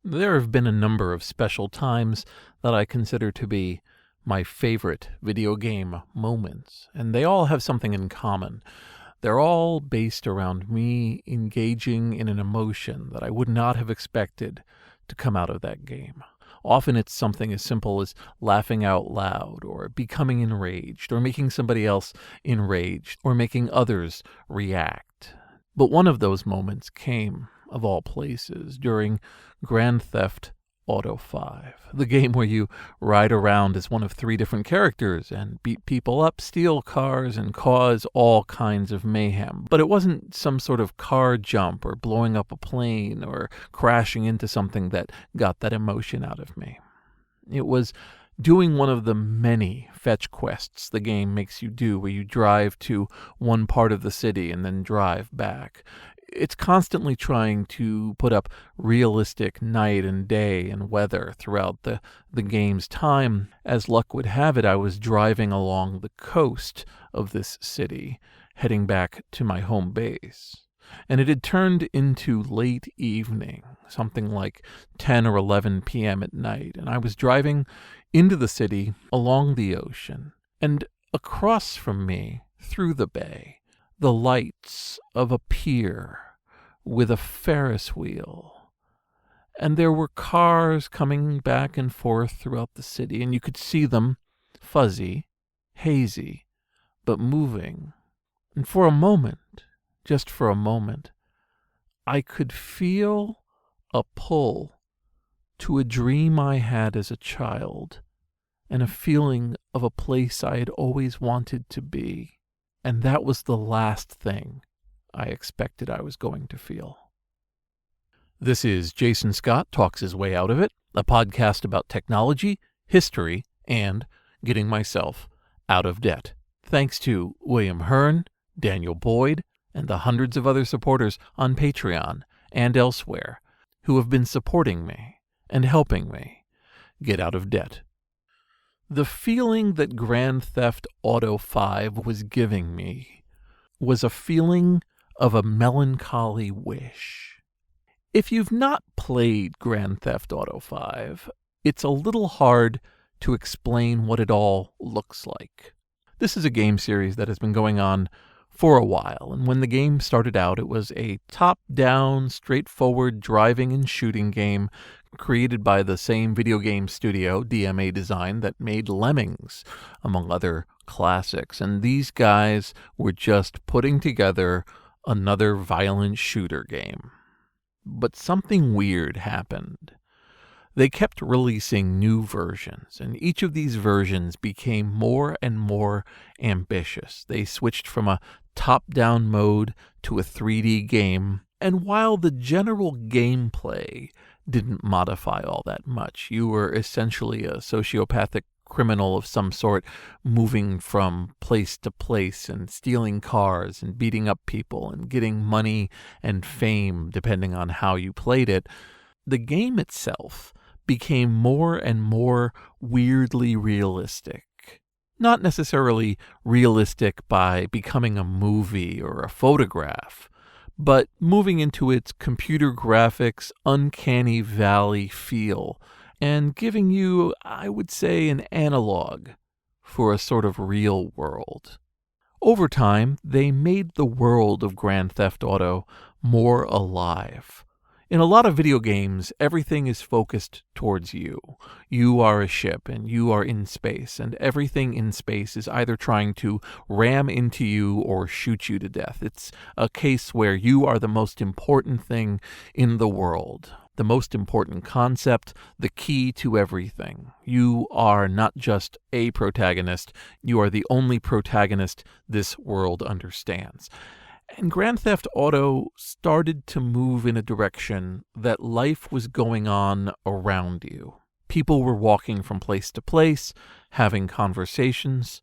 There have been a number of special times that I consider to be my favorite video game moments, and they all have something in common. They're all based around me engaging in an emotion that I would not have expected to come out of that game. Often it's something as simple as laughing out loud, or becoming enraged, or making somebody else enraged, or making others react. But one of those moments came, of all places, during Grand Theft Auto 5, the game where you ride around as one of 3 different characters and beat people up, steal cars, and cause all kinds of mayhem. But it wasn't some sort of car jump or blowing up a plane or crashing into something that got that emotion out of me. It was doing one of the many fetch quests the game makes you do, where you drive to one part of the city and then drive back. It's constantly trying to put up realistic night and day and weather throughout the game's time. As luck would have it, I was driving along the coast of this city, heading back to my home base. And it had turned into late evening, something like 10 or 11 p.m. at night, and I was driving into the city along the ocean, and across from me, through the bay, the lights of a pier with a Ferris wheel. And there were cars coming back and forth throughout the city, and you could see them, fuzzy, hazy, but moving. And for a moment, just for a moment, I could feel a pull to a dream I had as a child, and a feeling of a place I had always wanted to be. And that was the last thing I expected I was going to feel. This is Jason Scott Talks His Way Out of It, a podcast about technology, history, and getting myself out of debt. Thanks to William Hearn, Daniel Boyd, and the hundreds of other supporters on Patreon and elsewhere who have been supporting me and helping me get out of debt. The feeling that Grand Theft Auto 5 was giving me was a feeling of a melancholy wish. If you've not played Grand Theft Auto 5, it's a little hard to explain what it all looks like. This is a game series that has been going on for a while, and when the game started out, it was a top-down, straightforward driving and shooting game created by the same video game studio, DMA Design, that made Lemmings, among other classics. And these guys were just putting together another violent shooter game. But something weird happened. They kept releasing new versions, and each of these versions became more and more ambitious. They switched from a top-down mode to a 3D game, and while the general gameplay didn't modify all that much, you were essentially a sociopathic criminal of some sort, moving from place to place and stealing cars and beating up people and getting money and fame depending on how you played it. The game itself became more and more weirdly realistic. Not necessarily realistic by becoming a movie or a photograph, but moving into its computer graphics uncanny valley feel and giving you, I would say, an analog for a sort of real world. Over time, they made the world of Grand Theft Auto more alive. In a lot of video games, everything is focused towards you. You are a ship, and you are in space, and everything in space is either trying to ram into you or shoot you to death. It's a case where you are the most important thing in the world, the most important concept, the key to everything. You are not just a protagonist, you are the only protagonist this world understands. And Grand Theft Auto started to move in a direction that life was going on around you. People were walking from place to place, having conversations,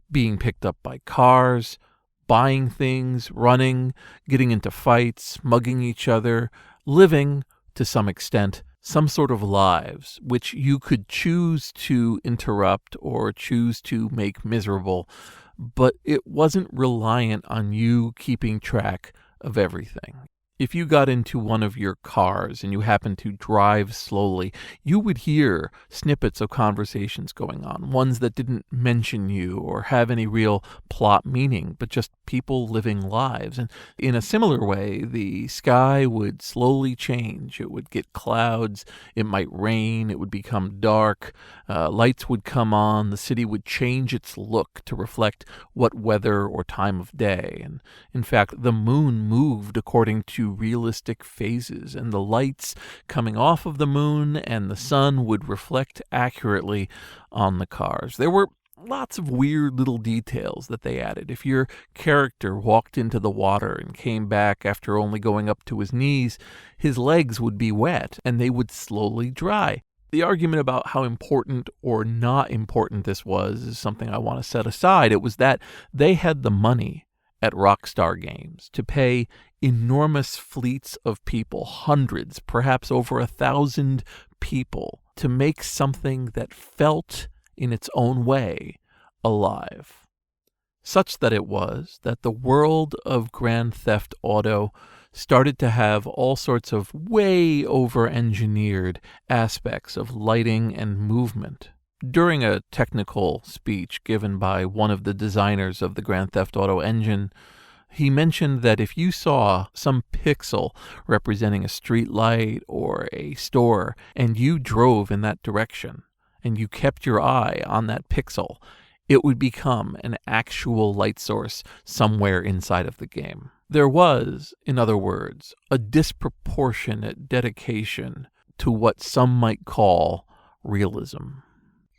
being picked up by cars, buying things, running, getting into fights, mugging each other, living, to some extent, some sort of lives which you could choose to interrupt or choose to make miserable, but it wasn't reliant on you keeping track of everything. If you got into one of your cars and you happened to drive slowly, you would hear snippets of conversations going on, ones that didn't mention you or have any real plot meaning, but just people living lives. And in a similar way, the sky would slowly change. It would get clouds, it might rain, it would become dark, lights would come on, the city would change its look to reflect what weather or time of day. And in fact, the moon moved according to realistic phases, and the lights coming off of the moon and the sun would reflect accurately on the cars. There were lots of weird little details that they added. If your character walked into the water and came back after only going up to his knees, his legs would be wet and they would slowly dry. The argument about how important or not important this was is something I want to set aside. It was that they had the money at Rockstar Games to pay enormous fleets of people, hundreds, perhaps over 1,000 people, to make something that felt, in its own way, alive. Such that it was that the world of Grand Theft Auto started to have all sorts of way over-engineered aspects of lighting and movement. During a technical speech given by one of the designers of the Grand Theft Auto engine, he mentioned that if you saw some pixel representing a street light or a store and you drove in that direction and you kept your eye on that pixel, it would become an actual light source somewhere inside of the game. There was, in other words, a disproportionate dedication to what some might call realism.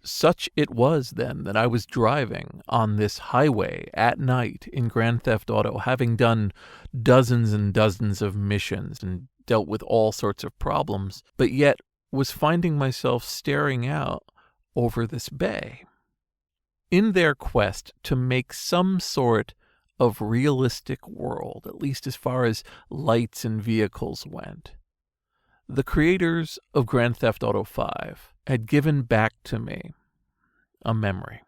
Such it was then that I was driving on this highway at night in Grand Theft Auto, having done dozens and dozens of missions and dealt with all sorts of problems, but yet was finding myself staring out over this bay. In their quest to make some sort of realistic world, at least as far as lights and vehicles went, the creators of Grand Theft Auto 5 had given back to me a memory.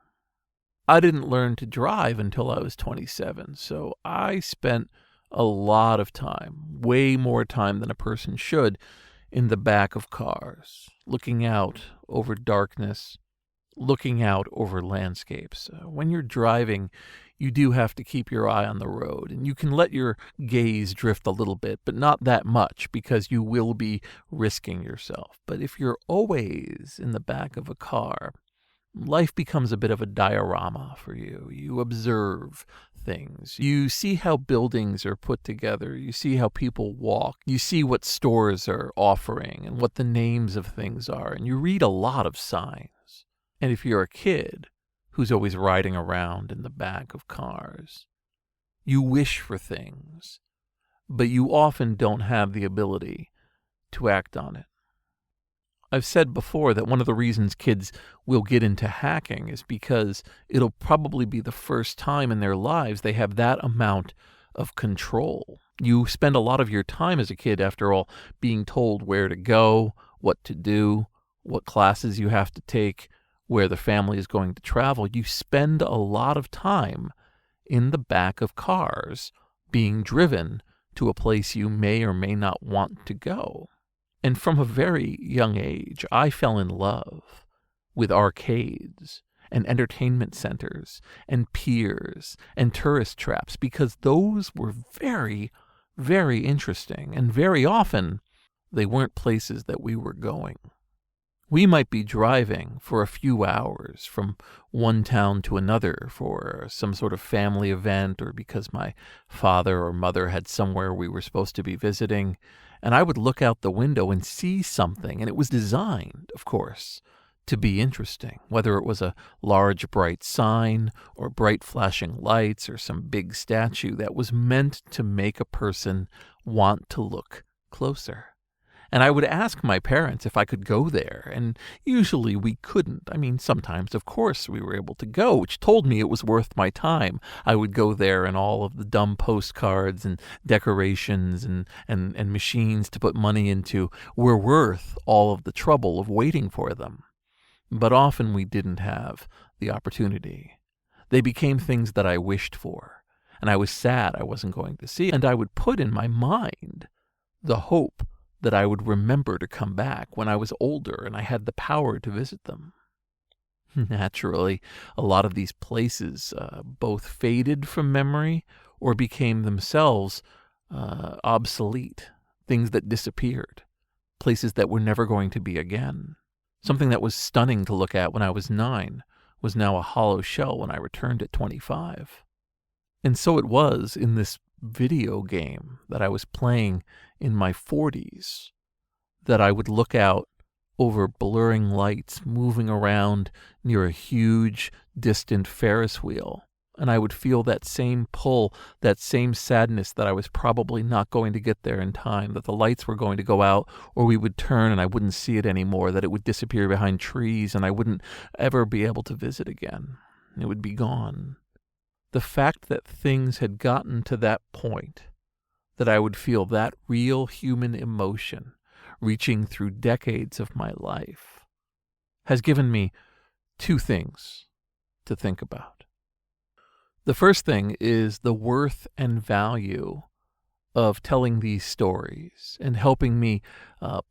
I didn't learn to drive until I was 27, so I spent a lot of time, way more time than a person should, in the back of cars, looking out over darkness, looking out over landscapes. When you're driving, you do have to keep your eye on the road, and you can let your gaze drift a little bit, but not that much, because you will be risking yourself. But if you're always in the back of a car, life becomes a bit of a diorama for you. You observe things. You see how buildings are put together. You see how people walk. You see what stores are offering and what the names of things are, and you read a lot of signs. And if you're a kid who's always riding around in the back of cars, you wish for things, but you often don't have the ability to act on it. I've said before that one of the reasons kids will get into hacking is because it'll probably be the first time in their lives they have that amount of control. You spend a lot of your time as a kid, after all, being told where to go, what to do, what classes you have to take, where the family is going to travel. You spend a lot of time in the back of cars being driven to a place you may or may not want to go. And from a very young age, I fell in love with arcades and entertainment centers and piers and tourist traps, because those were very, very interesting, and very often they weren't places that we were going. We might be driving for a few hours from one town to another for some sort of family event, or because my father or mother had somewhere we were supposed to be visiting, and I would look out the window and see something, and it was designed, of course, to be interesting, whether it was a large bright sign or bright flashing lights or some big statue that was meant to make a person want to look closer. And I would ask my parents if I could go there, and usually we couldn't. I mean, sometimes, of course, we were able to go, which told me it was worth my time. I would go there, and all of the dumb postcards and decorations and machines to put money into were worth all of the trouble of waiting for them. But often we didn't have the opportunity. They became things that I wished for, and I was sad I wasn't going to see, and I would put in my mind the hope that I would remember to come back when I was older and I had the power to visit them. Naturally, a lot of these places both faded from memory or became themselves obsolete, things that disappeared, places that were never going to be again. Something that was stunning to look at when I was 9 was now a hollow shell when I returned at 25. And so it was in this video game that I was playing in my 40s that I would look out over blurring lights moving around near a huge, distant Ferris wheel, and I would feel that same pull, that same sadness that I was probably not going to get there in time, that the lights were going to go out, or we would turn and I wouldn't see it anymore, that it would disappear behind trees and I wouldn't ever be able to visit again. It would be gone. The fact that things had gotten to that point, that I would feel that real human emotion reaching through decades of my life, has given me 2 things to think about. The first thing is the worth and value of telling these stories and helping me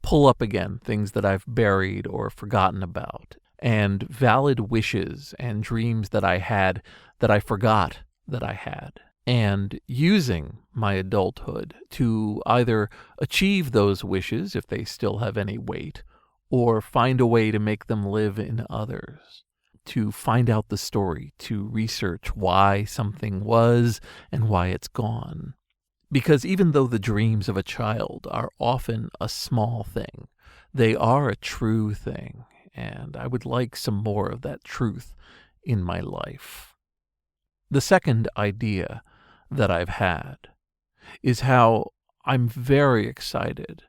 pull up again things that I've buried or forgotten about, and valid wishes and dreams that I had that I forgot that I had, and using my adulthood to either achieve those wishes, if they still have any weight, or find a way to make them live in others, to find out the story, to research why something was and why it's gone. Because even though the dreams of a child are often a small thing, they are a true thing, and I would like some more of that truth in my life. The second idea that I've had is how I'm very excited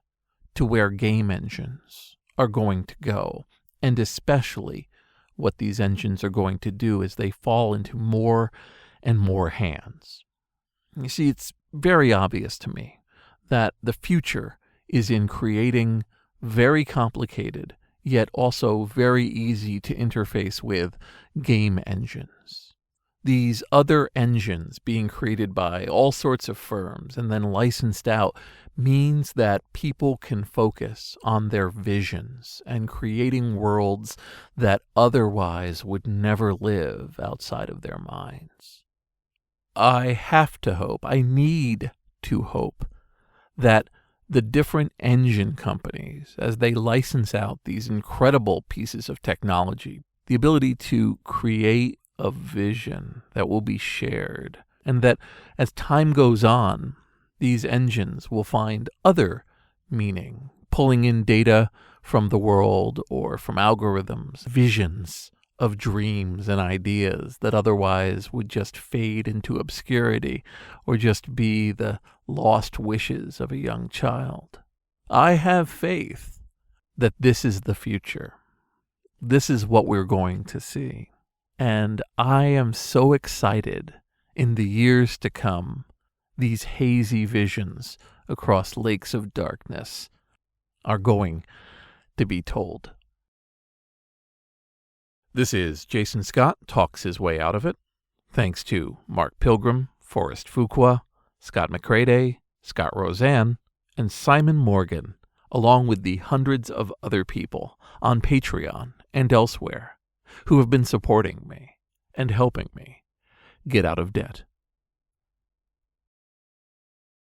to where game engines are going to go, and especially what these engines are going to do as they fall into more and more hands. You see, it's very obvious to me that the future is in creating very complicated, yet also very easy to interface with game engines. These other engines being created by all sorts of firms and then licensed out means that people can focus on their visions and creating worlds that otherwise would never live outside of their minds. I have to hope, I need to hope, that the different engine companies, as they license out these incredible pieces of technology, the ability to create a vision that will be shared, and that as time goes on, these engines will find other meaning, pulling in data from the world or from algorithms, visions of dreams and ideas that otherwise would just fade into obscurity or just be the lost wishes of a young child. I have faith that this is the future. This is what we're going to see. And I am so excited in the years to come. These hazy visions across lakes of darkness are going to be told. This is Jason Scott talks his way out of it. Thanks to Mark Pilgrim, Forrest Fuqua, Scott McCraday, Scott Roseanne, and Simon Morgan, along with the hundreds of other people on Patreon and elsewhere who have been supporting me and helping me get out of debt.